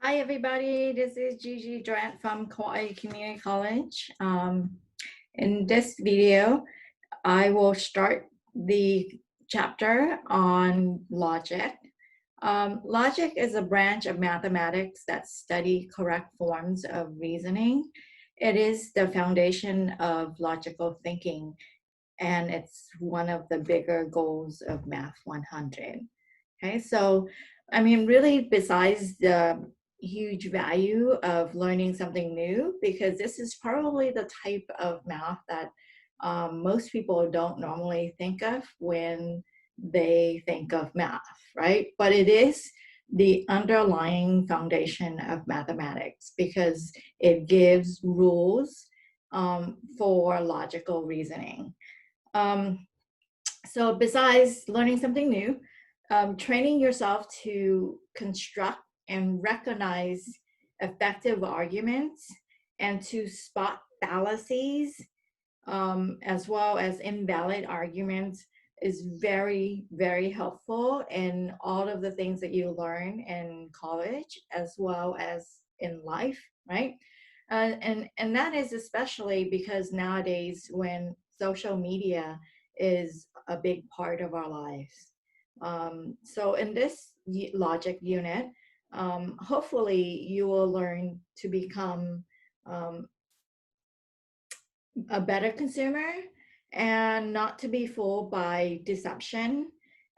Hi, everybody. This is Gigi Durant from Kauai Community College. In this video, I will start the chapter on logic. Logic is a branch of mathematics that study correct forms of reasoning. It is the foundation of logical thinking, and it's one of the bigger goals of Math 100. Okay, so I mean, really, besides the huge value of learning something new, because this is probably the type of math that most people don't normally think of when they think of math, right? But it is the underlying foundation of mathematics because it gives rules for logical reasoning. So besides learning something new, training yourself to construct and recognize effective arguments and to spot fallacies as well as invalid arguments is very, very helpful in all of the things that you learn in college as well as in life, right? And that is especially because nowadays when social media is a big part of our lives. So in this logic unit, hopefully you will learn to become a better consumer and not to be fooled by deception.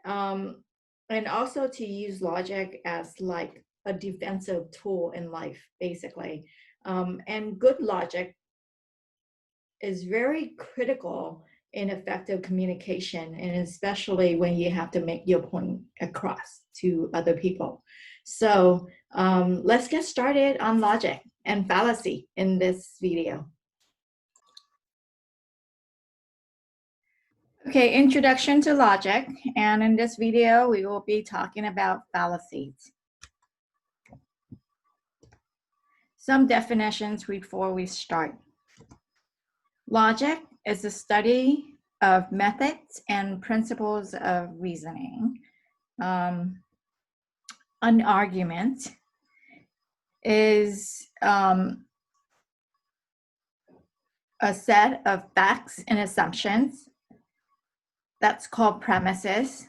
And also to use logic as like a defensive tool in life, basically. And good logic is very critical in effective communication, and especially when you have to make your point across to other people. So let's get started on logic and fallacy in this video. Okay, introduction to logic, and in this video we will be talking about fallacies. Some definitions before we start. Logic is the study of methods and principles of reasoning. An argument is a set of facts and assumptions that's called premises,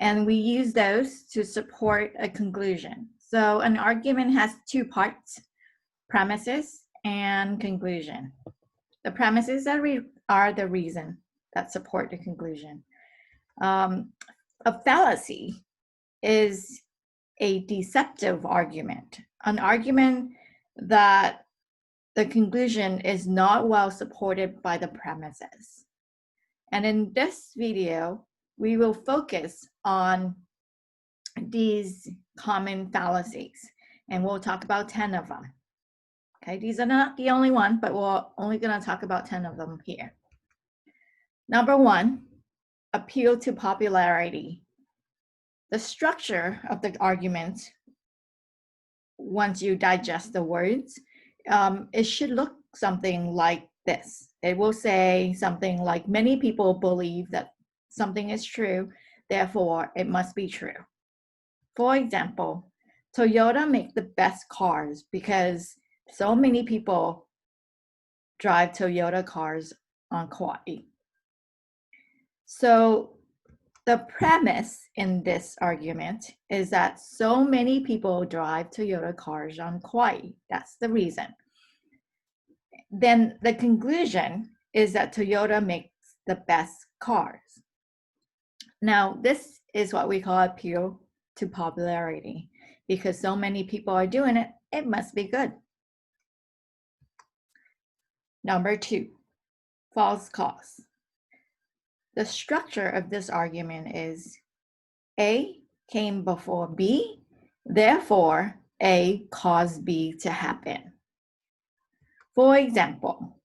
and we use those to support a conclusion. So an argument has two parts, premises and conclusion. The premises are the reason that support the conclusion. A fallacy is a deceptive argument, an argument that the conclusion is not well supported by the premises. And in this video, we will focus on these common fallacies, and we'll talk about 10 of them. Okay, these are not the only one, but we're only going to talk about 10 of them here. Number one, appeal to popularity. The structure of the argument, once you digest the words, it should look something like this. It will say something like, many people believe that something is true, therefore it must be true. For example, Toyota makes the best cars because so many people drive Toyota cars on Kauai. So the premise in this argument is that so many people drive Toyota cars on Kauai. That's the reason. Then the conclusion is that Toyota makes the best cars. Now, this is what we call appeal to popularity. Because so many people are doing it, it must be good. Number two, false cause. The structure of this argument is A came before B, therefore A caused B to happen. For example,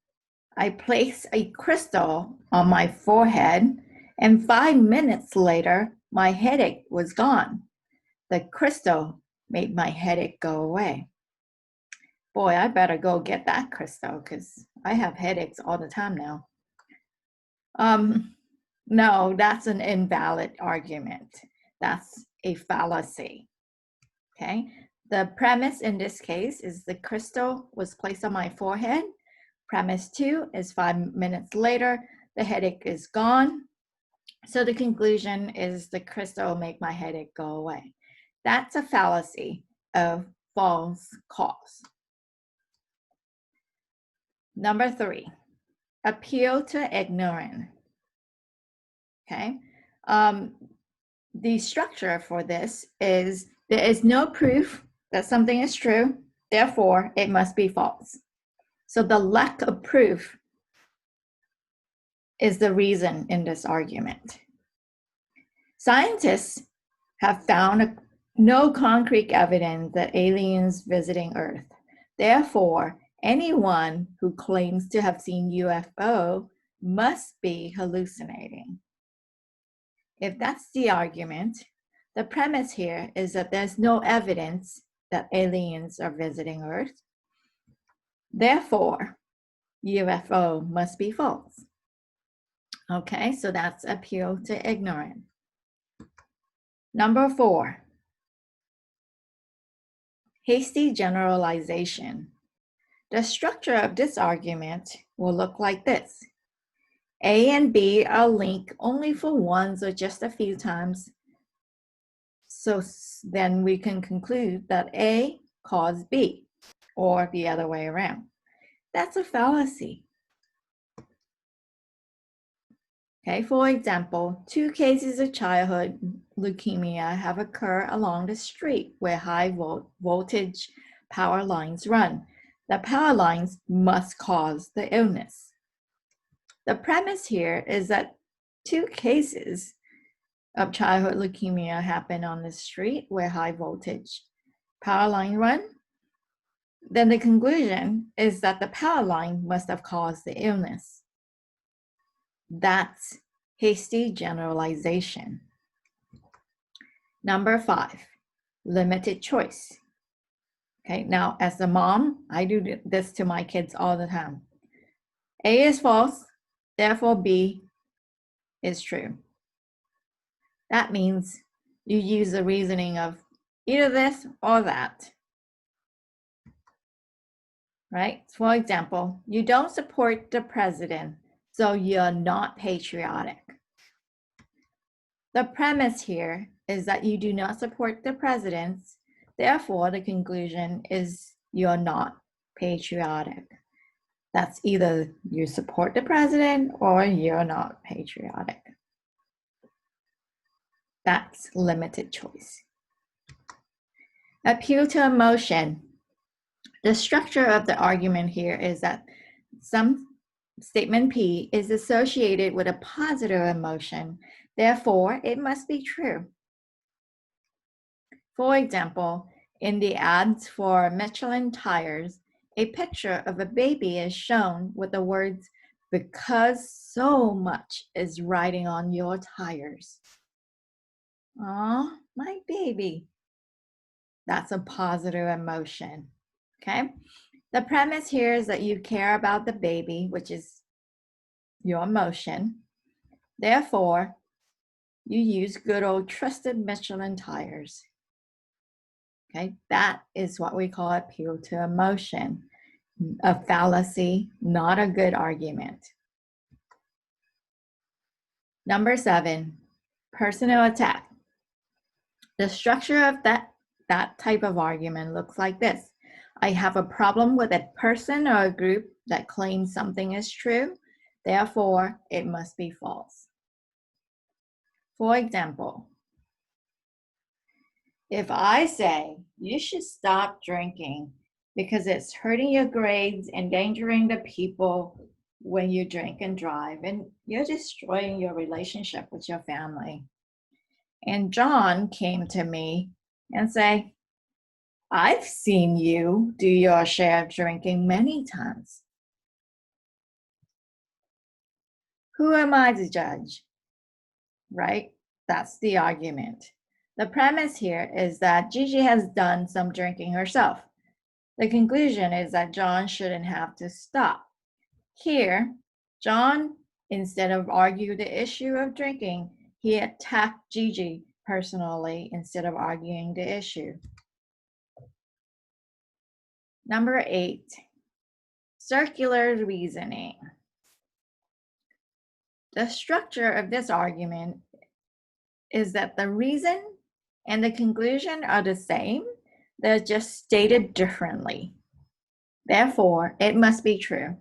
I placed a crystal on my forehead, and 5 minutes later, my headache was gone. The crystal made my headache go away. Boy, I better go get that crystal because I have headaches all the time now. No, that's an invalid argument. That's a fallacy. Okay. The premise in this case is the crystal was placed on my forehead. Premise 2 is 5 minutes later, the headache is gone. So the conclusion is the crystal make my headache go away. That's a fallacy of false cause. Number 3, appeal to ignorance. Okay. The structure for this is there is no proof that something is true, therefore it must be false. So the lack of proof is the reason in this argument. Scientists have found no concrete evidence that aliens visiting Earth. Therefore, anyone who claims to have seen UFO must be hallucinating. If that's the argument, the premise here is that there's no evidence that aliens are visiting Earth. Therefore, UFO must be false. Okay, so that's appeal to ignorance. Number 4, hasty generalization. The structure of this argument will look like this. A and B are linked only for once or just a few times. So then we can conclude that A caused B, or the other way around. That's a fallacy. Okay, for example, 2 cases of childhood leukemia have occurred along the street where high voltage power lines run. The power lines must cause the illness. The premise here is that 2 cases of childhood leukemia happen on the street where high voltage power line run. Then the conclusion is that the power line must have caused the illness. That's hasty generalization. Number 5, limited choice. Okay, now as a mom, I do this to my kids all the time. A is false, therefore B is true. That means you use the reasoning of either this or that. Right? For example, you don't support the president, so you're not patriotic. The premise here is that you do not support the president, therefore the conclusion is you're not patriotic. That's either you support the president or you're not patriotic. That's limited choice. Appeal to emotion. The structure of the argument here is that some statement P is associated with a positive emotion, therefore it must be true. For example, in the ads for Michelin tires, a picture of a baby is shown with the words, "Because so much is riding on your tires." Aw, my baby. That's a positive emotion, okay? The premise here is that you care about the baby, which is your emotion. Therefore, you use good old trusted Michelin tires. Okay, that is what we call appeal to emotion. A fallacy, not a good argument. Number 7, personal attack. The structure of that type of argument looks like this. I have a problem with a person or a group that claims something is true, therefore it must be false. For example, if I say you should stop drinking because it's hurting your grades, endangering the people when you drink and drive, and you're destroying your relationship with your family. And John came to me and say, I've seen you do your share of drinking many times. Who am I to judge? Right? That's the argument. The premise here is that Gigi has done some drinking herself. The conclusion is that John shouldn't have to stop. Here, John, instead of arguing the issue of drinking, he attacked Gigi personally instead of arguing the issue. Number 8, circular reasoning. The structure of this argument is that the reason and the conclusion are the same, they're just stated differently. Therefore, it must be true.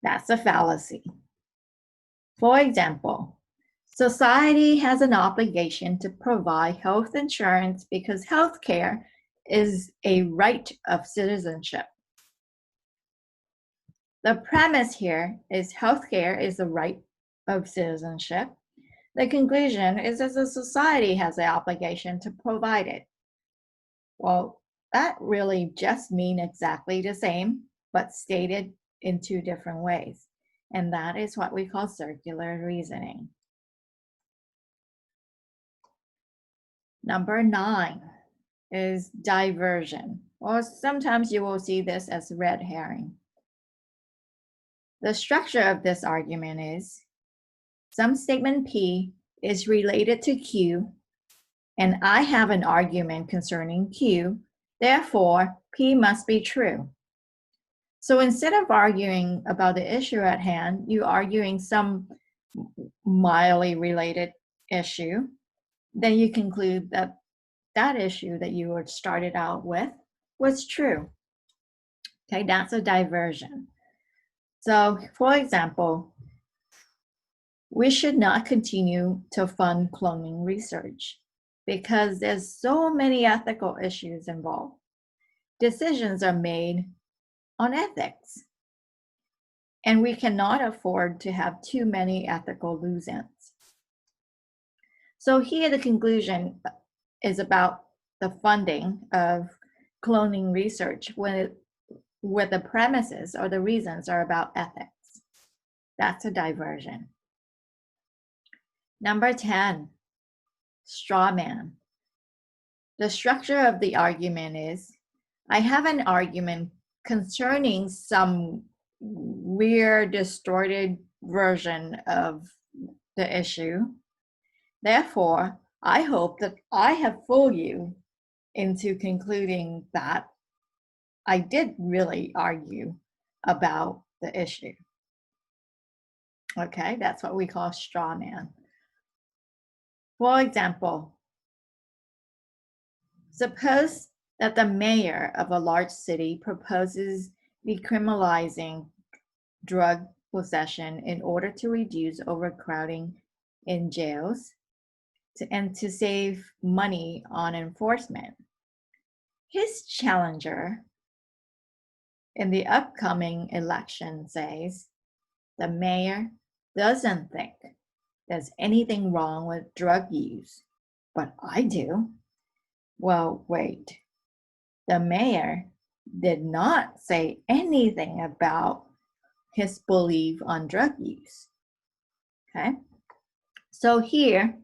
That's a fallacy. For example, society has an obligation to provide health insurance because healthcare is a right of citizenship. The premise here is healthcare is a right of citizenship. The conclusion is that the society has the obligation to provide it. Well, that really just means exactly the same, but stated in two different ways. And that is what we call circular reasoning. Number 9 is diversion, or sometimes you will see this as red herring. The structure of this argument is some statement P is related to Q, and I have an argument concerning Q, therefore P must be true. So instead of arguing about the issue at hand, you're arguing some mildly related issue, then you conclude that that issue that you were started out with was true. Okay, that's a diversion. So for example, we should not continue to fund cloning research because there's so many ethical issues involved. Decisions are made on ethics, and we cannot afford to have too many ethical loose ends. So here the conclusion is about the funding of cloning research where the premises or the reasons are about ethics. That's a diversion. Number 10, strawman. The structure of the argument is, I have an argument concerning some weird, distorted version of the issue. Therefore, I hope that I have fooled you into concluding that I did really argue about the issue. Okay, that's what we call straw man. For example, suppose that the mayor of a large city proposes decriminalizing drug possession in order to reduce overcrowding in jails and to save money on enforcement. His challenger in the upcoming election says, the mayor doesn't think there's anything wrong with drug use, but I do. Well, wait. The mayor did not say anything about his belief on drug use. Okay? So here,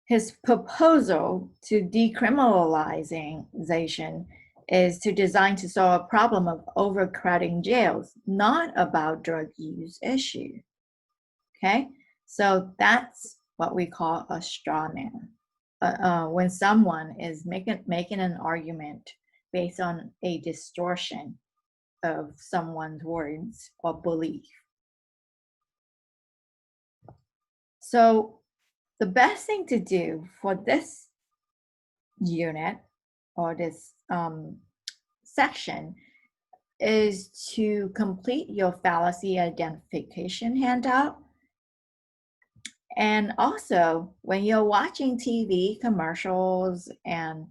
his proposal to decriminalization is designed to solve a problem of overcrowding jails, not about drug use issue. Okay? So that's what we call a straw man. When someone is making an argument based on a distortion of someone's words or belief. So the best thing to do for this unit or this section is to complete your fallacy identification handout. And also, when you're watching TV commercials and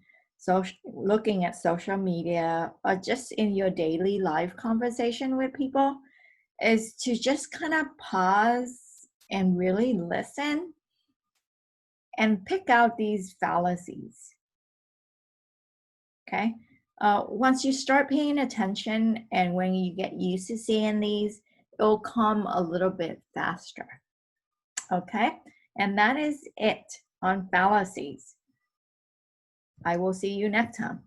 looking at social media or just in your daily life conversation with people, is to just kind of pause and really listen and pick out these fallacies. Okay? Once you start paying attention and when you get used to seeing these, it'll come a little bit faster. Okay, and that is it on fallacies. I will see you next time.